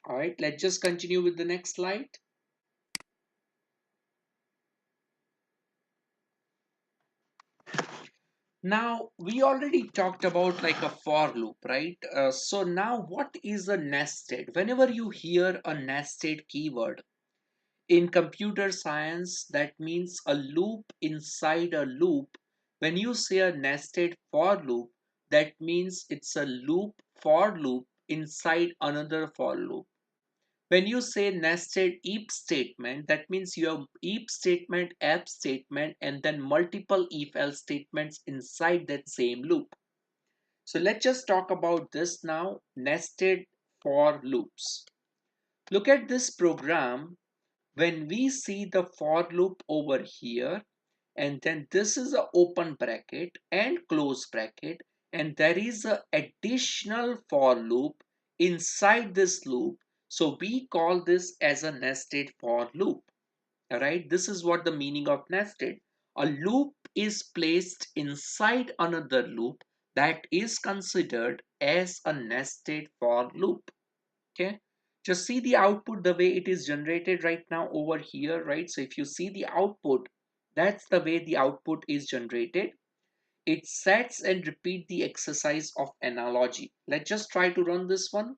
All right, let's just continue with the next slide. Now, we already talked about like a for loop, right? So now what is a nested? Whenever you hear a nested keyword in computer science, that means a loop inside a loop. When you say a nested for loop, that means it's a loop for loop inside another for loop. When you say nested if statement, that means you have if statement, else statement, and then multiple if else statements inside that same loop. So let's just talk about this now, nested for loops. Look at this program. When we see the for loop over here, and then this is a open bracket and close bracket, and there is a additional for loop inside this loop. So we call this as a nested for loop. All right, this is what the meaning of nested. A loop is placed inside another loop that is considered as a nested for loop. Okay, just see the output the way it is generated right now over here, right? So if you see the output, that's the way the output is generated. It sets and repeat the exercise of analogy. Let's just try to run this one.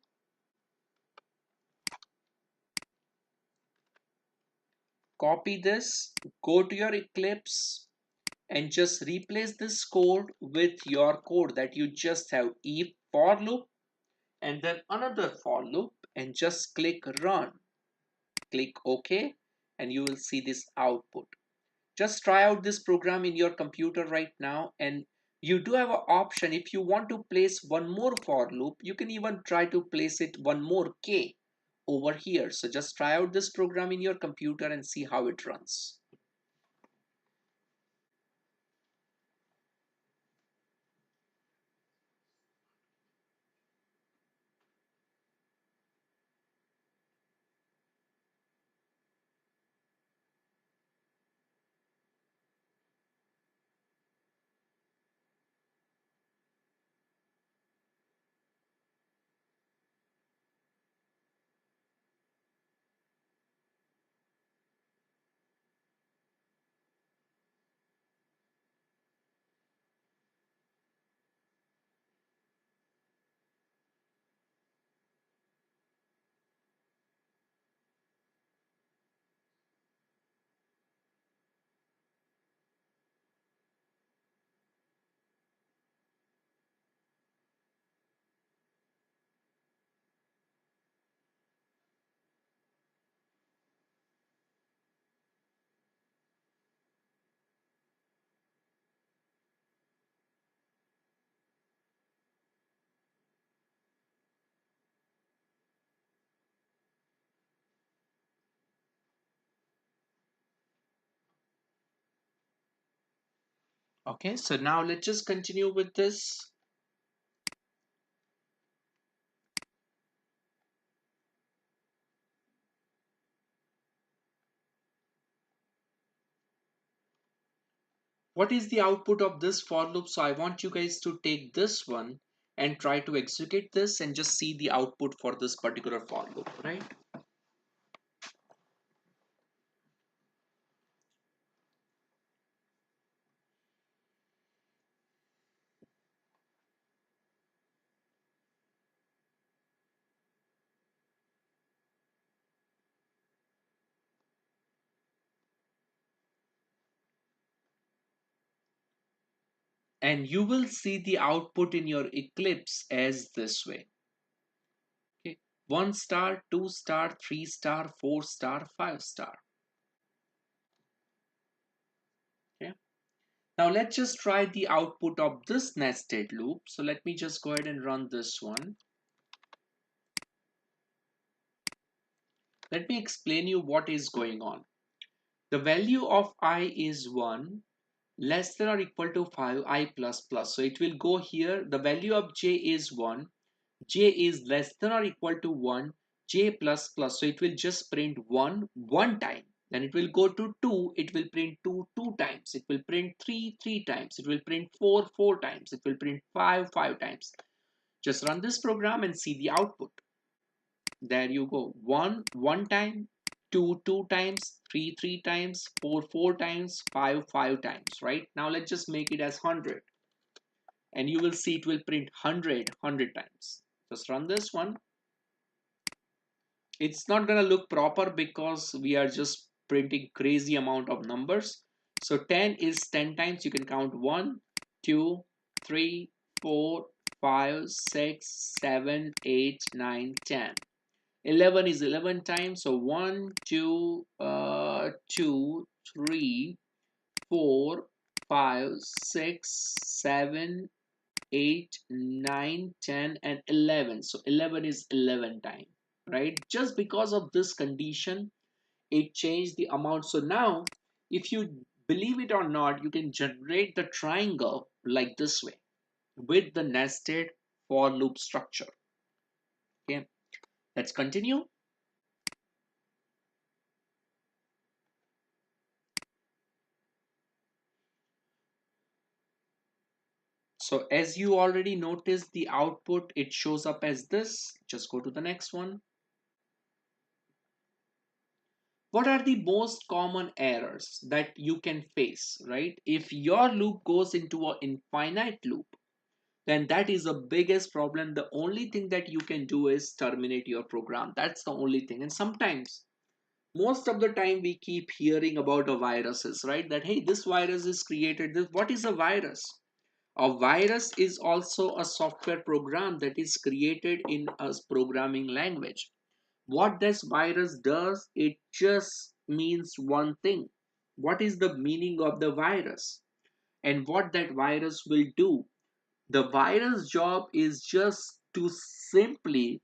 Copy this, go to your Eclipse, and just replace this code with your code that you just have, if for loop and then another for loop, and just click run. Click OK, and you will see this output. Just try out this program in your computer right now, and you do have an option. If you want to place one more for loop, you can even try to place it one more k over here. So just try out this program in your computer and see how it runs. Okay, so now let's just continue with this. What is the output of this for loop? So I want you guys to take this one and try to execute this and just see the output for this particular for loop, right? And you will see the output in your Eclipse as this way. Okay, 1 star, 2 star, 3 star, 4 star, 5 star. Okay, now let's just try the output of this nested loop. So let me just go ahead and run this one. Let me explain you what is going on. The value of I is 1, less than or equal to 5, I plus plus. So it will go here. The value of j is 1, j is less than or equal to 1, j plus plus. So it will just print 1 one time. Then it will go to 2, it will print 2 two times. It will print 3 three times. It will print 4 four times. It will print 5 five times. Just run this program and see the output. There you go. One time, two times, three times, four times, five times, right? Now let's just make it as 100, and you will see it will print 100 times. Just run this one. It's not gonna look proper because we are just printing crazy amount of numbers. So 10 is 10 times. You can count 1, 2, 3, 4, 5, 6, 7, 8, 9, 10. 11 is 11 times. So 1, 2, 2, 3, 4, 5, 6, 7, 8, 9, 10, and 11. So 11 is 11 times, right? Just because of this condition, it changed the amount. So now, if you believe it or not, you can generate the triangle like this way with the nested for loop structure. Okay, let's continue. So as you already noticed, the output, it shows up as this. Just go to the next one. What are the most common errors that you can face, right? If your loop goes into an infinite loop, then that is the biggest problem. The only thing that you can do is terminate your program. That's the only thing. And sometimes, most of the time, we keep hearing about a viruses, right? That, hey, this virus is created. What is a virus? A virus is also a software program that is created in a programming language. What this virus does, it just means one thing. What is the meaning of the virus? And what that virus will do? The virus job is just to simply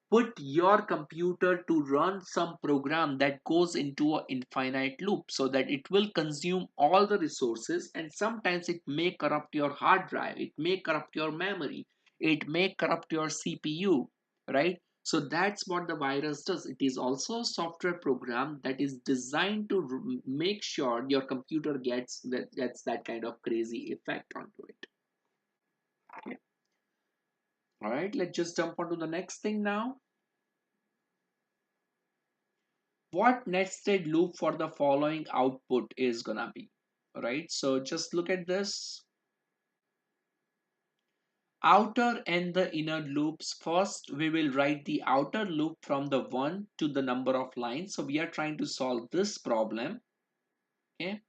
put your computer to run some program that goes into an infinite loop, so that it will consume all the resources, and sometimes it may corrupt your hard drive, it may corrupt your memory, it may corrupt your CPU, right? So that's what the virus does. It is also a software program that is designed to make sure your computer gets that kind of crazy effect onto it. Okay. All right, let's just jump onto the next thing now. What nested loop for the following output is gonna be, right? So just look at this. Outer and the inner loops. First, we will write the outer loop from the 1 to the number of lines. So we are trying to solve this problem. Okay.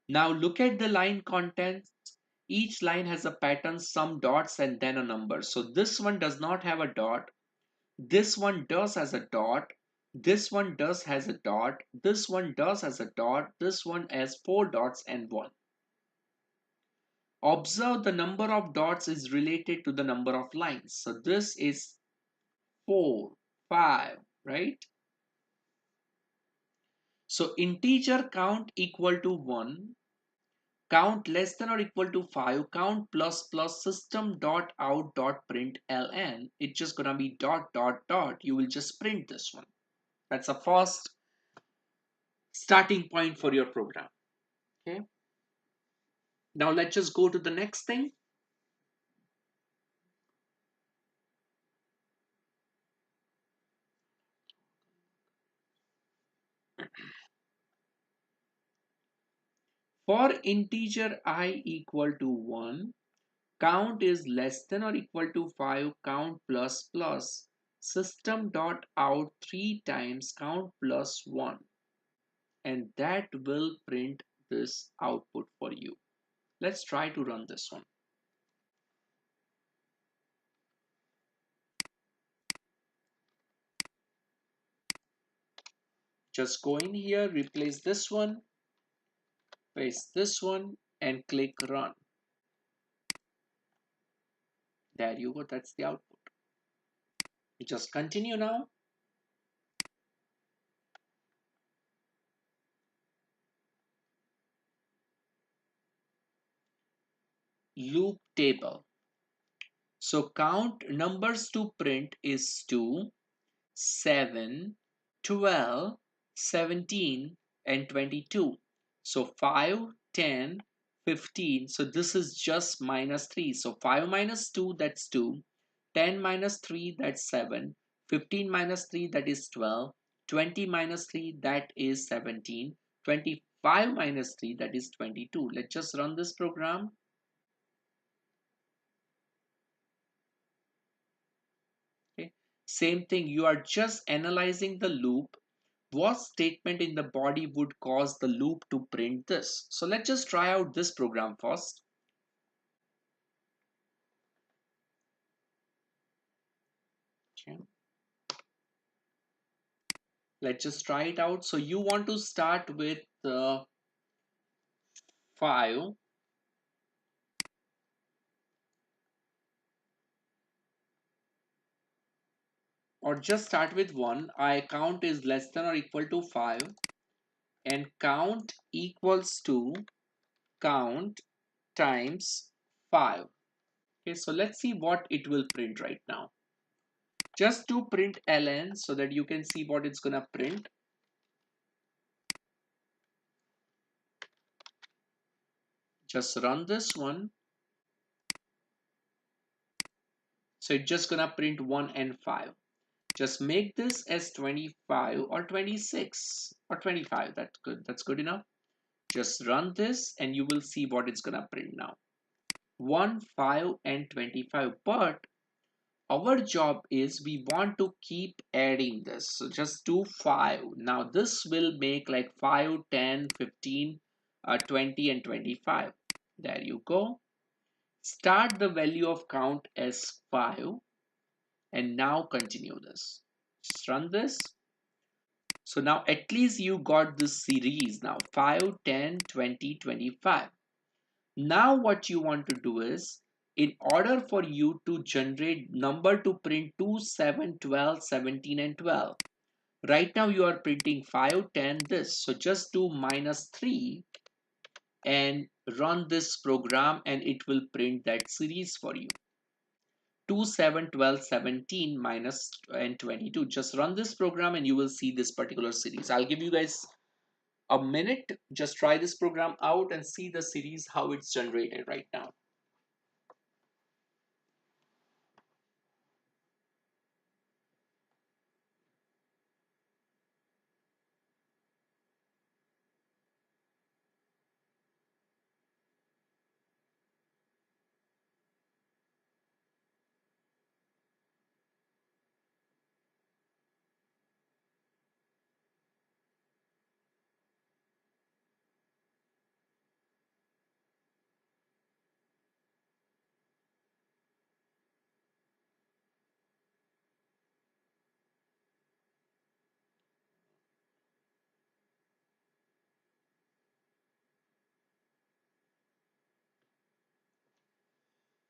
Now look at the line contents. Each line has a pattern, some dots, and then a number. So this one does not have a dot. This one does has a dot. This one does has a dot. This one does has a dot. This one has 4 dots and 1. Observe the number of dots is related to the number of lines. So this is 4, 5, right? So integer count equal to 1. Count less than or equal to 5. Count plus plus system dot out dot print ln. It's just gonna be dot dot dot. You will just print this one. That's a first starting point for your program. Okay. Now let's just go to the next thing. For integer I equal to 1, count is less than or equal to 5, count plus plus system dot out 3 times count plus 1, and that will print this output for you. Let's try to run this one. Just go in here, replace this one, paste this one, and click run. There you go, that's the output. You just continue now. Loop table. So count numbers to print is 2, 7, 12, 17, and 22. So 5, 10, 15. So this is just minus 3. So 5 minus 2, that's 2. 10 minus 3, that's 7. 15 minus 3, that is 12. 20 minus 3, that is 17. 25 minus 3, that is 22. Let's just run this program. Okay. Same thing, you are just analyzing the loop. What statement in the body would cause the loop to print this? So let's just try out this program first. Okay. Let's just try it out. So you want to start with 5, or just start with 1. I count is less than or equal to 5, and count equals to count times 5. Okay, so let's see what it will print right now. Just to print ln so that you can see what it's gonna print. Just run this one. So it's just gonna print 1 and 5. Just make this as 25 or 26 or 25. That's good. That's good enough. Just run this and you will see what it's gonna print now. 1, 5 and 25. But our job is we want to keep adding this. So just do 5. Now this will make like 5, 10, 15, 20 and 25. There you go. Start the value of count as 5 and now continue this. Just run this. So now at least you got this series now 5, 10, 20, 25. Now what you want to do is, in order for you to generate number to print 2, 7, 12, 17 and 12. Right now you are printing 5, 10 this. So just do -3 and run this program and it will print that series for you. 2, 7, 12, 17 minus and 22. Just run this program and you will see this particular series. I'll give you guys a minute. Just try this program out and see the series how it's generated right now.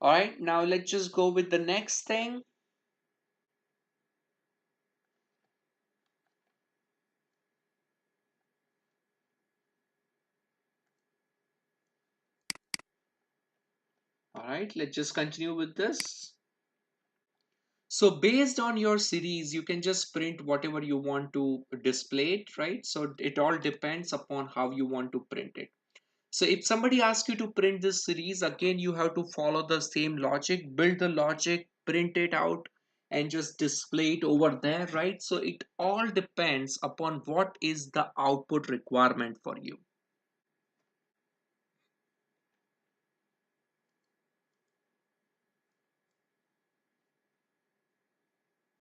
All right, now let's just go with the next thing. All right, let's just continue with this. So based on your series, you can just print whatever you want to display it, right? So it all depends upon how you want to print it. So if somebody asks you to print this series, again, you have to follow the same logic, build the logic, print it out, and just display it over there, right? So it all depends upon what is the output requirement for you.